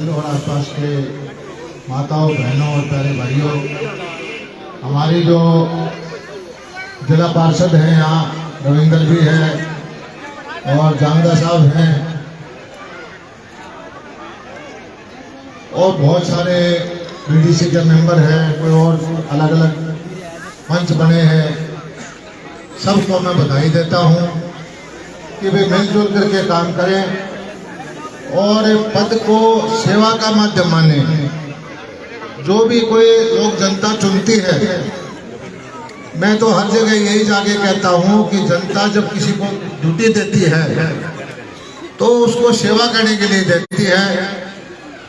मंदिर और आसपास के माताओं, बहनों और प्यारे भाइयों, हमारी जो जिला पार्षद हैं यहाँ रविंदर भी है और जांगदा साहब हैं और बहुत सारे बीडीसी के मेंबर हैं, कोई और अलग अलग मंच बने हैं। सबको मैं बधाई देता हूँ कि वे मिलजुल करके काम करें और पद को सेवा का माध्यम माने। जो भी कोई लोग जनता चुनती है, मैं तो हर जगह यही जाके कहता हूँ कि जनता जब किसी को ड्यूटी देती है तो उसको सेवा करने के लिए देती है,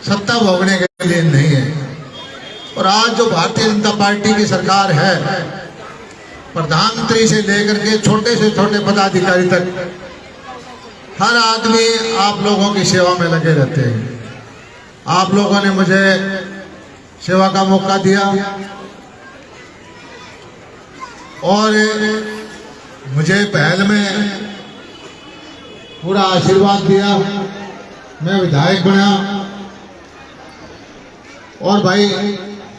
सत्ता भोगने के लिए नहीं है। और आज जो भारतीय जनता पार्टी की सरकार है, प्रधानमंत्री से लेकर के छोटे से छोटे पदाधिकारी तक हर आदमी आप लोगों की सेवा में लगे रहते हैं। आप लोगों ने मुझे सेवा का मौका दिया और मुझे पहल में पूरा आशीर्वाद दिया, मैं विधायक बना। और भाई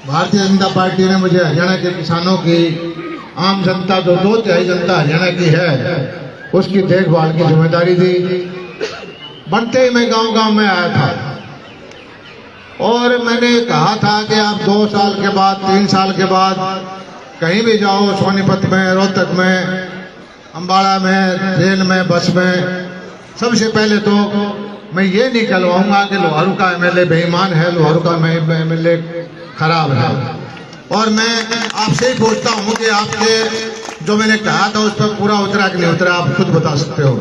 भारतीय जनता पार्टी ने मुझे हरियाणा के किसानों की, आम जनता जो 2/3 जनता हरियाणा की है, उसकी देखभाल की जिम्मेदारी दी। बनते ही मैं गांव-गांव में आया था और मैंने कहा था कि आप 2 साल के बाद, 3 साल के बाद कहीं भी जाओ, सोनीपत में, रोहतक में, अम्बाड़ा में, ट्रेन में, बस में, सबसे पहले तो मैं ये नहीं कहलवाऊंगा कि लोहारू का एमएलए बेईमान है, लोहारू का एमएलए खराब है। और मैं आपसे ही पूछता हूँ कि आपके जो मैंने कहा था उस पर पूरा उतरा कि नहीं उतरा, आप खुद बता सकते हो।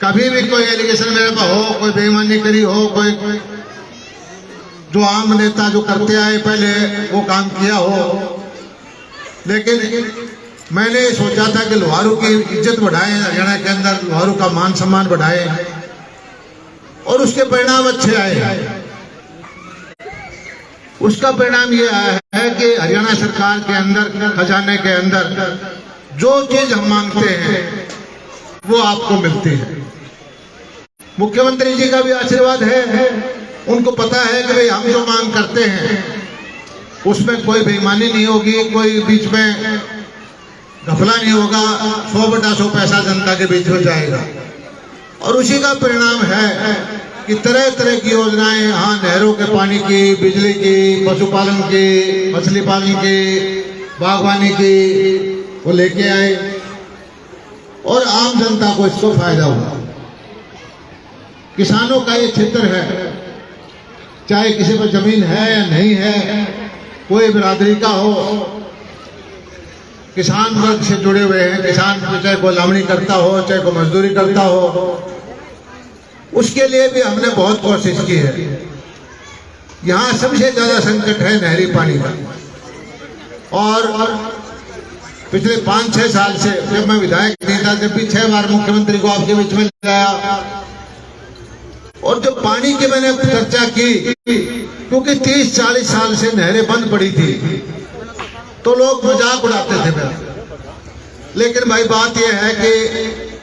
कभी भी कोई एलिगेशन मेरे पर हो, कोई बेईमानी करी हो, कोई जो आम नेता जो करते आए पहले वो काम किया हो, लेकिन मैंने सोचा था कि लोहारू की इज्जत बढ़ाएं, हरियाणा के अंदर लोहारू का मान सम्मान बढ़ाएं और उसके परिणाम अच्छे आए। उसका परिणाम ये आया है कि हरियाणा सरकार के अंदर, खजाने के अंदर जो चीज हम मांगते हैं वो आपको मिलती है। मुख्यमंत्री जी का भी आशीर्वाद है, उनको पता है कि भाई हम जो मांग करते हैं उसमें कोई बेईमानी नहीं होगी, कोई बीच में घपला नहीं होगा, 100/100 पैसा जनता के बीच में जाएगा। और उसी का परिणाम है कि तरह तरह की योजनाएं यहाँ, नहरों के पानी की, बिजली की, पशुपालन की, मछली पालन की, बागवानी की, वो लेके आए और आम जनता को इसको फायदा हुआ। किसानों का ये क्षेत्र है, चाहे किसी पर जमीन है या नहीं है, कोई बिरादरी का हो, किसान वर्ग से जुड़े हुए हैं। किसान चाहे कोई लावणी करता हो, चाहे कोई मजदूरी करता हो, उसके लिए भी हमने बहुत कोशिश की है। यहाँ सबसे ज्यादा संकट है नहरी पानी का। और पिछले 5-6 साल से, जब मैं विधायक नहीं था, जब भी 6 बार मुख्यमंत्री को आपके बीच में लाया और जो पानी की मैंने चर्चा की, क्योंकि 30-40 साल से नहरें बंद पड़ी थी तो लोग मजाक उड़ाते थे मेरा। लेकिन भाई बात यह है कि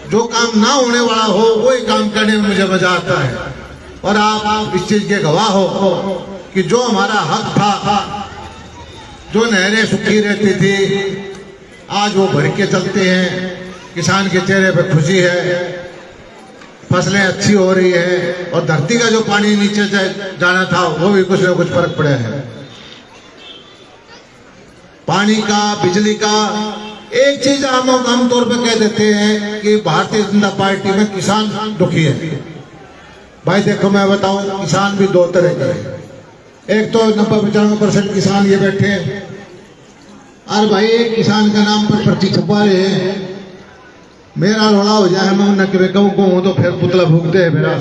जो काम ना होने वाला हो वही काम करने में मुझे मजा आता है। और आप इस चीज के गवाह हो कि जो हमारा हक था, जो नहरें सूखी रहती थी, आज वो भर के चलते हैं। किसान के चेहरे पर खुशी है, फसलें अच्छी हो रही है और धरती का जो पानी नीचे जाना था वो भी कुछ न कुछ फर्क पड़ा है। पानी का, बिजली का। एक चीज आम तौर पे कह देते हैं कि भारतीय जनता पार्टी में किसान दुखी है। भाई देखो मैं बताऊं, किसान भी 2 तरह के हैं। एक तो 90-95% किसान ये बैठे हैं, और भाई एक किसान का नाम पर पर्ची छपवा रहे हैं। मेरा रोड़ा हो जाए, मैं उन्हें कहूँ तो फिर पुतला भूखते हैं मेरा।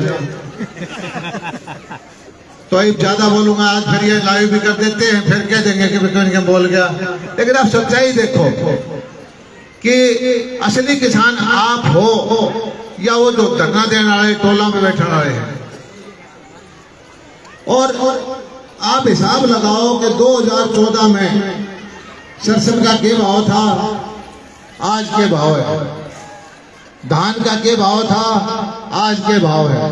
तो अब ज्यादा बोलूंगा आज, फिर ये लाइव भी कर देते हैं, फिर कह देंगे कि विक्रम बोल गया। लेकिन आप सच्चाई देखो कि असली किसान आप हो या वो जो धरना देने वाले टोला में बैठने वाले हैं। और आप हिसाब लगाओ कि 2014 में सरसों का क्या भाव था, आज के भाव है। धान का क्या भाव था, आज के भाव है।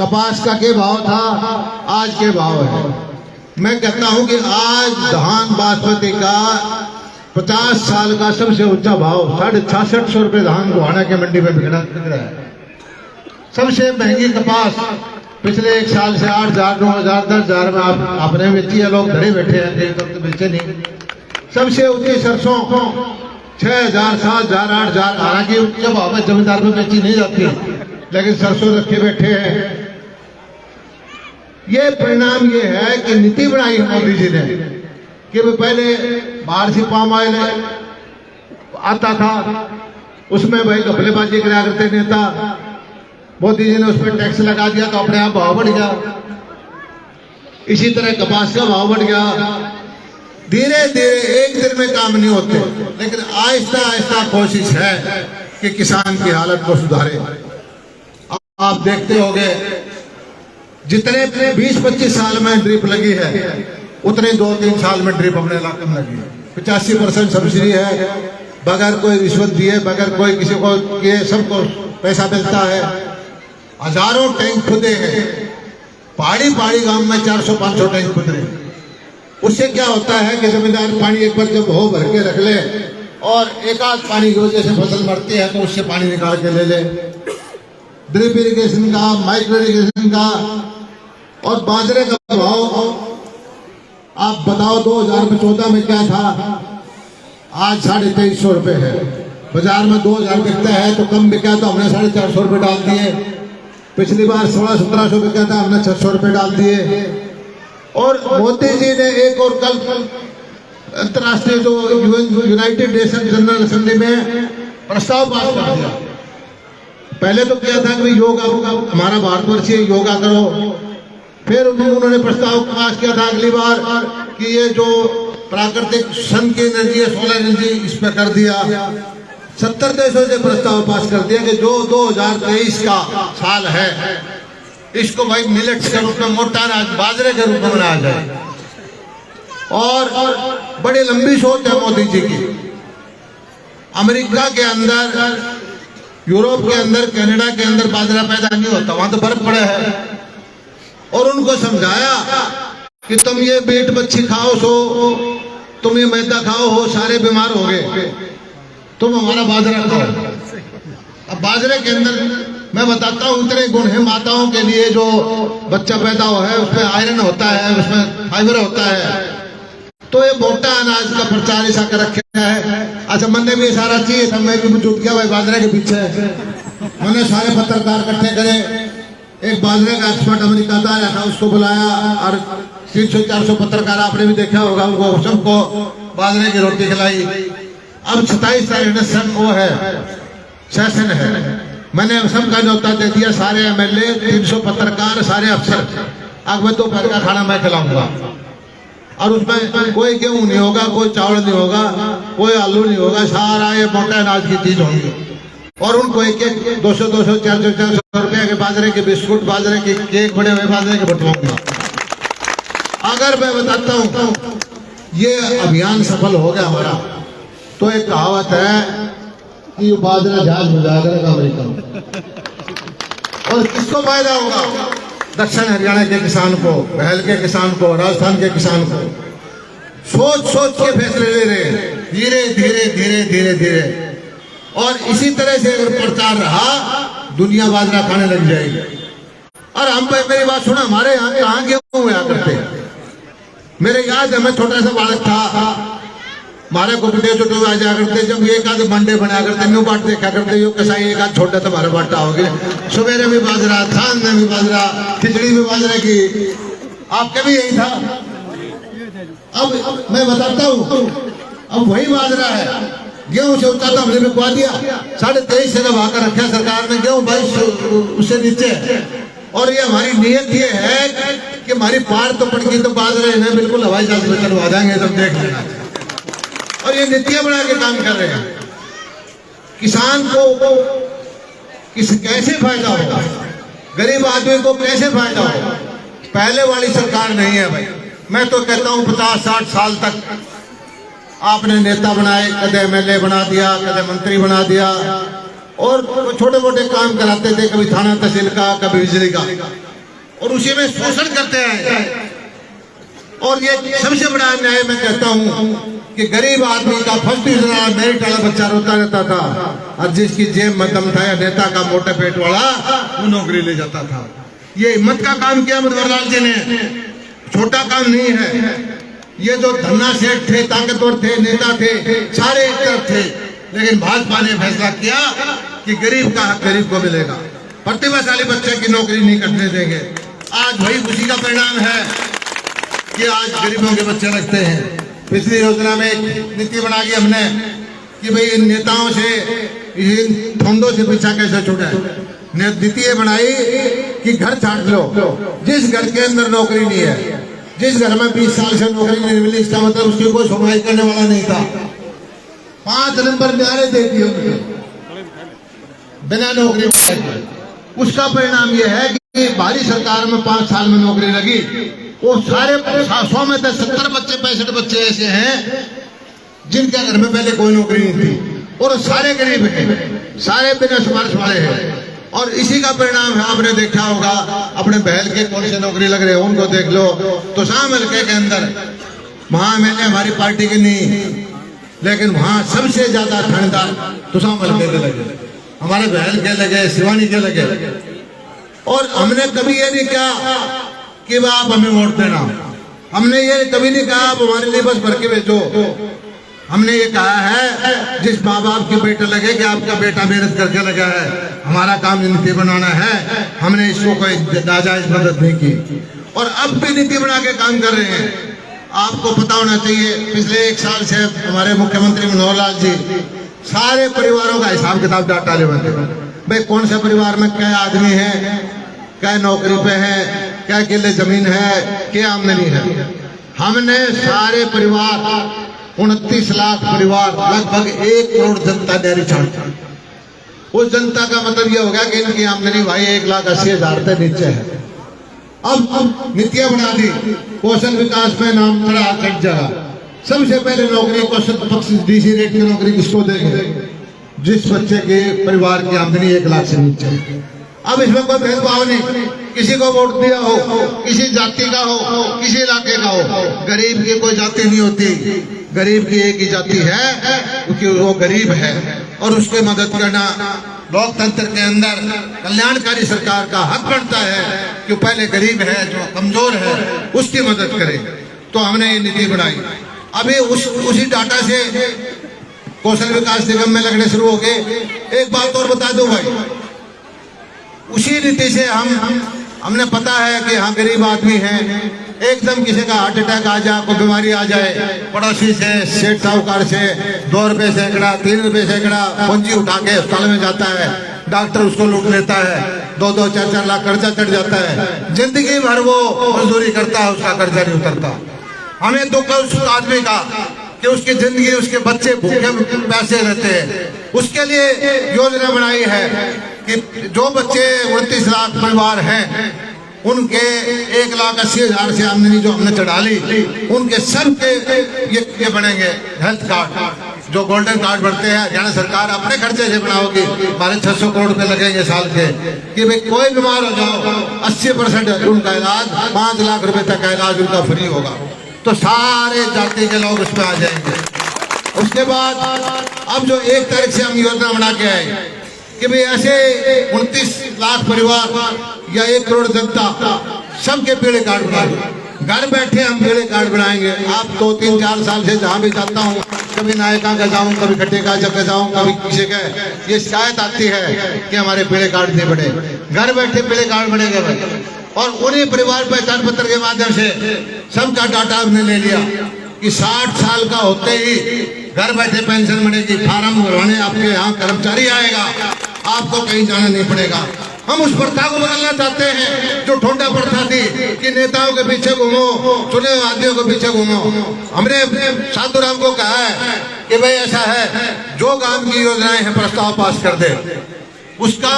कपास का के भाव था, आज के भाव है। मैं कहता हूं कि आज धान बासमती का 50 साल का सबसे ऊंचा भाव 6650 रुपये धान गोहाना के मंडी में बिक रहा है। सबसे महंगी कपास पिछले एक साल से 8,000 9,000 10,000 में आपने बेची है। लोग घरे बैठे हैं, कहीं तो बेचे नहीं। सबसे ऊंची सरसों 6,000 7,000 8,000, हालांकि उनके भाव में जमींदार में बेची नहीं जाती, लेकिन सरसों रखे बैठे हैं। ये परिणाम ये है कि नीति बनाई मोदी जी ने कि पहले बाहर से पाम ऑयल आता था, उसमें भाई घपलेबाजी करा करते नेता। मोदी जी ने उस पर टैक्स लगा दिया तो अपने आप भाव बढ़ गया। इसी तरह कपास का भाव बढ़ गया। धीरे धीरे एक दिन में काम नहीं होते, लेकिन आहिस्ता आहिस्ता कोशिश है कि किसान की हालत को सुधारे। आप देखते होंगे जितने 20-25 साल में ड्रिप लगी है, उतने 2-3 साल में ड्रिप अपने इलाके में लगी है। 85% सब्सिडी है, बगैर कोई रिश्वत दिए, बगैर कोई किसी को किए, सबको पैसा मिलता है। हजारों टैंक खुदे हैं, पहाड़ी पहाड़ी गांव में 400-500 टैंक खुद रहे। उससे क्या होता है कि जमींदार पानी एक बार जब हो भर के रख ले और एक आध पानी की वजह से फसल मरती है तो उससे पानी निकाल के ले ले। ड्रिप इरिगेशन का, माइक्रो इरिगेशन का। और बाजरे का भाव आप बताओ 2014 में क्या था, आज 2350 रुपये है। बाजार में 2000 बिकता है तो कम बिका तो हमने 450 रुपये डाल दिए। पिछली बार 1600-1700 बिका था, हमने 600 रुपये डाल दिए। और मोदी जी ने एक और कल अंतर्राष्ट्रीय जो यूनाइटेड नेशन जनरल असेंबली में प्रस्ताव पास कर दिया। पहले तो क्या था कि योगा हमारा भारतवर्षीय योगा करो, फिर उन्होंने प्रस्ताव पास किया था अगली बार कि ये जो प्राकृतिक सन की एनर्जी है, सोलर एनर्जी, इस पर कर दिया। 70 देशों से प्रस्ताव पास कर दिया कि जो 2023 का साल है इसको भाई मिलेट्स के रूप में, मोटा अनाज बाजरे के रूप में मनाया जाए। और बड़ी लंबी सोच है मोदी जी की। अमेरिका के अंदर, यूरोप के अंदर, कनाडा के अंदर बाजरा पैदा नहीं होता, वहां तो बर्फ पड़े है। और उनको समझाया कि तुम ये मीट मच्छी खाओ सो, तुम ये मैदा खाओ हो, सारे बीमार हो गए, तुम हमारा बाजरा खाओ। अब बाजरे के अंदर मैं बताता हूँ इतने गुण है। माताओं के लिए जो बच्चा पैदा हुआ है उसमें आयरन होता है, उसमें फाइबर होता है। तो ये मोटा अनाज का प्रचार ऐसा कर रखा है। अच्छा, मैंने भी इशारा चाहिए था, मैं भी जुट गया भाई बाजरे के पीछे। मैंने सारे पत्रकार इकट्ठे करे, एक बाजरे का एक्सपर्ट अमेरिका का आया था, उसको बुलाया और 300-400 पत्रकार आपने भी देखा होगा, उनको सबको बाजरे की रोटी खिलाई। अब 27 तारीख वो है, सेशन है। मैंने सबका न्योता दे दिया, सारे MLA, 300 पत्रकार, सारे अफसर। अब मैं दोपहर का खाना मैं खिलाऊंगा और उसमें कोई गेहूं नहीं होगा, कोई चावल नहीं होगा, कोई आलू नहीं होगा, सारा ये मोटा अनाज की चीज होंगी। और उनको एक 200-200 400 रुपए के बाजरे के बिस्कुट, बाजरे के केक, बड़े हुए बाजरे के बंटवाऊंगा। अगर मैं बताता हूँ ये अभियान सफल हो गया हमारा, तो एक कहावत है कि बाजरा जहाज में जाएगा अमेरिका में। और किसको फायदा होगा? दक्षिण हरियाणा के किसान को, बहल के किसान को, राजस्थान के किसान को। सोच सोच के फैसले ले रहे हैं, धीरे धीरे धीरे धीरे धीरे। और इसी तरह से अगर प्रचार रहा, दुनिया बाजरा खाने लग जाएगी। और हम पे मेरी बात सुना, हमारे यहाँ कहाँ गेहूं हुआ करते। मेरे याद है, मैं छोटा सा बालक था, हमारे को जो आ जाया करते, जब एक आध मंडे बना करते, न्यू बाट देखा करते, यो कसाई एक आध छोटा तुम्हारा बाटा हो गया। सवेरे भी बाजरा, सांझ में भी बाजरा, खिचड़ी भी बाजरे की। आपके भी यही था। अब मैं बताता हूँ, अब वही बाजरा है। गेहूं से ऊंचा तो हमने बिकवा दिया, 23.5 से दबा कर रखा सरकार ने, गेहूं 22 उससे नीचे है। और ये हमारी नीयत ये है कि हमारी पार तो पड़ गई तो बाजरे ने बिल्कुल हवाई जहाज में चलवा देंगे, तब देख लेना। और ये नीतियां बना के काम कर रहे हैं। किसान को कैसे फायदा होगा, गरीब आदमी को कैसे फायदा होगा? पहले वाली सरकार नहीं है भाई। मैं तो कहता हूँ 50-60 साल तक आपने नेता बनाए, कदे MLA बना दिया, कदे मंत्री बना दिया, और छोटे मोटे काम कराते थे, कभी थाना तहसील का, कभी बिजली का। और उसी में शोषण करते हैं। और ये सबसे बड़ा अन्याय मैं कहता हूँ कि गरीब आदमी का फर्स्ट डिवीजन मेरिट वाला बच्चा रोता रहता था, और जिसकी जेब में दम था या नेता का मोटे पेट वाला वो नौकरी ले जाता था। ये हिम्मत का काम किया मनोहरलाल जी ने, छोटा काम नहीं है। ये जो धन्ना सेठ थे, ताकतवर थे, नेता थे, सारे एक तरफ थे, लेकिन भाजपा ने फैसला किया कि गरीब का हक गरीब को मिलेगा, प्रतिभाशाली बच्चे की नौकरी नहीं करने देंगे। आज वही खुशी का परिणाम है कि आज गरीबों के बच्चे लगते हैं। पिछली योजना में एक नीति बना दी हमने कि भाई इन नेताओं से, इन फंडों से पीछा कैसे छूटे। नीति ये बनाई कि घर छांट लो, जिस घर के अंदर नौकरी नहीं है, जिस घर में 20 साल से नौकरी नहीं मिली, इसका मतलब उसकी कोई सुनवाई करने वाला नहीं था। 5 नंबर न्यायालय दे दिए उनको बिना नौकरी। उसका परिणाम यह है कि भारी सरकार में 5 साल में नौकरी लगी, वो सारे 100 में से 70 बच्चे 65 बच्चे ऐसे हैं जिनके घर में पहले कोई नौकरी नहीं थी, और सारे गरीब हैं, सारे बिना सिफारिश वाले हैं। और इसी का परिणाम है, आपने देखा होगा अपने बहल के कौन से नौकरी लग रहे हैं उनको देख लो। तो शाम हल्के के अंदर वहां मैंने हमारी पार्टी की नहीं, लेकिन वहां सबसे ज्यादा ठंडदार तो शाम हल्के के लगे, हमारे बहल के लगे, शिवानी के लगे। और हमने कभी ये नहीं कहा कि आप हमें वोट देना, हमने ये कभी नहीं कहा आप हमारे लिए बस भर के भेजो। हमने ये कहा है जिस माँ बाप के बेटे लगे कि आपका बेटा मेहनत करके लगा है, हमारा काम नीति बनाना है, हमने इसको कोई नाजायज मदद नहीं की। और अब भी नीति बना के काम कर रहे हैं। आपको पता होना चाहिए पिछले 1 साल से हमारे मुख्यमंत्री मनोहरलाल जी सारे परिवारों का हिसाब किताब डाटा ले बैठे, भाई कौन से परिवार में क्या आदमी है, क्या नौकरी पे है, क्या किले जमीन है, क्या आमदनी है। हमने सारे परिवार 29 लाख परिवार, लगभग 1 करोड़ जनता डेयरी छांटी। उस जनता का मतलब यह हो गया कि इनकी आमदनी भाई 1,80,000 से नीचे है। अब नीतियां बना दी, कौशल विकास में नाम चढ़ जाएगा। सबसे पहले नौकरी कौशल डीसी रेट की नौकरी किसको देंगे, जिस बच्चे के परिवार की आमदनी 1 लाख से नीचे। अब इसमें कोई भेदभाव नहीं, किसी को वोट दिया हो, किसी जाति का हो, किसी इलाके का हो, गरीब की कोई जाति नहीं होती। गरीब की एक ही जाति है क्योंकि वो गरीब है, और उसके मदद करना लोकतंत्र के अंदर कल्याणकारी सरकार का हक बनता है कि पहले गरीब है, जो कमजोर है, उसकी मदद करे। तो हमने ये नीति बनाई। अभी उसी डाटा से कौशल विकास निगम में लगने शुरू हो गए। एक बात और बता दो भाई, उसी नीति से हमने पता है कि हाँ गरीब आदमी है, एकदम किसी का हार्ट अटैक आ जाए, कोई बीमारी आ जाए, पड़ोसी से, सेठ साहूकार से 2 रुपए सैकड़ा, 3 रुपए सैकड़ा पूंजी उठा के अस्पताल में जाता है, डॉक्टर उसको लूट लेता है, 2-2, 4-4 लाख कर्जा चढ़ जाता है, जिंदगी भर वो मजदूरी करता है, उसका कर्जा नहीं उतरता। हमें दुख है उस आदमी का कि उसकी जिंदगी, उसके बच्चे भूखे पैसे रहते हैं। उसके लिए योजना बनाई है कि जो बच्चे 29 लाख परिवार हैं, उनके 1,80,000 से आमदनी जो हमने चढ़ा ली, उनके सब के ये बनेंगे हेल्थ कार्ड, जो गोल्डन कार्ड बनते हैं। हरियाणा सरकार अपने खर्चे से बनाओगी, हमारे 600 करोड़ रुपए लगेंगे साल के, कि भाई कोई बीमार हो जाओ 80% उनका इलाज, 5 लाख रुपए तक का इलाज उनका फ्री होगा। तो सारे जाति के लोग उसमें आ जाएंगे। उसके बाद अब जो 1 तारीख से हम योजना बना के आए कि भाई ऐसे 29 लाख परिवार या 1 करोड़ जनता सबके पीले कार्ड बना दो। घर बैठे हम पीले कार्ड बनाएंगे। आप 2-3-4 साल से जहाँ भी जाता हूँ, कभी नायका का जाऊँ, कभी खट्टे का जगह जाऊँ, कभी किसी का ये शिकायत आती है कि हमारे पीले कार्ड नहीं बने। घर बैठे पीले कार्ड बनेंगे भाई, और उन्हीं परिवार पहचान पत्र के माध्यम से सबका डाटा हमने ले लिया कि 60 साल का होते ही घर बैठे पेंशन बनेगी। फार्म भरवाने आपके यहाँ कर्मचारी आएगा, आपको कहीं जाना नहीं पड़ेगा। हम उस प्रथा को बदलना चाहते हैं जो ठोंडा प्रथा थी कि नेताओं के पीछे घूमो, चुने हुए आदमियों के पीछे घूमो। हमने साधुराम को कहा है कि भाई ऐसा है, जो गांव की योजनाएं हैं प्रस्ताव पास कर दे, उसका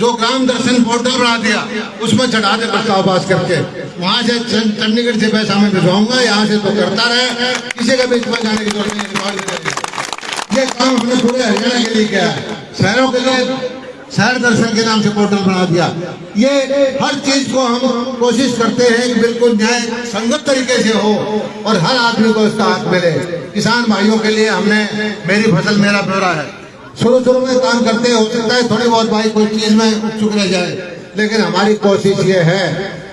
जो ग्राम दर्शन पोर्टल बना दिया उसमें चढ़ा दे प्रस्ताव पास करके। वहां से चंडीगढ़ से पैसा मैं भिजवाऊंगा, यहाँ से तो करता रहे, किसी का बीच में जाने की जरूरत नहीं। ये काम हमने पूरे हरियाणा के लिए किया है। शहरों के लिए शहर दर्शन के नाम से पोर्टल बना दिया। ये हर चीज को हम कोशिश करते हैं कि बिल्कुल न्याय संगत तरीके से हो और हर आदमी को इसका हक मिले। किसान भाइयों के लिए हमने मेरी फसल मेरा ब्यौरा है, शुरू में काम करते हो सकता है थोड़ी बहुत भाई कोई चीज में उत्सुक रह जाए, लेकिन हमारी कोशिश ये है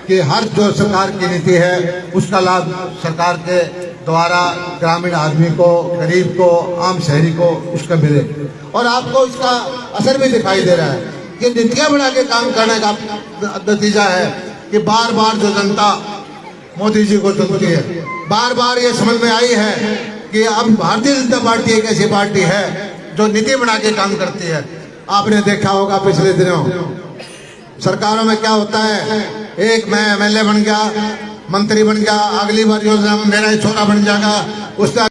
कि हर जो सरकार की नीति है उसका लाभ सरकार के द्वारा ग्रामीण आदमी को, गरीब को, आम शहरी को उसका मिले। और आपको इसका असर भी दिखाई दे रहा है कि नीतियां बना के काम करने का नतीजा है कि बार बार जो जनता मोदी जी को चुनती है, बार बार ये समझ में आई है कि अब भारतीय जनता पार्टी एक ऐसी पार्टी है जो नीति बना के काम करती है। आपने देखा होगा पिछले दिनों सरकारों में क्या होता है, एक मैं एमएलए बन गया, मंत्री बन गया, अगली बार योजना में मेरा ही छोरा बन जाएगा, उसका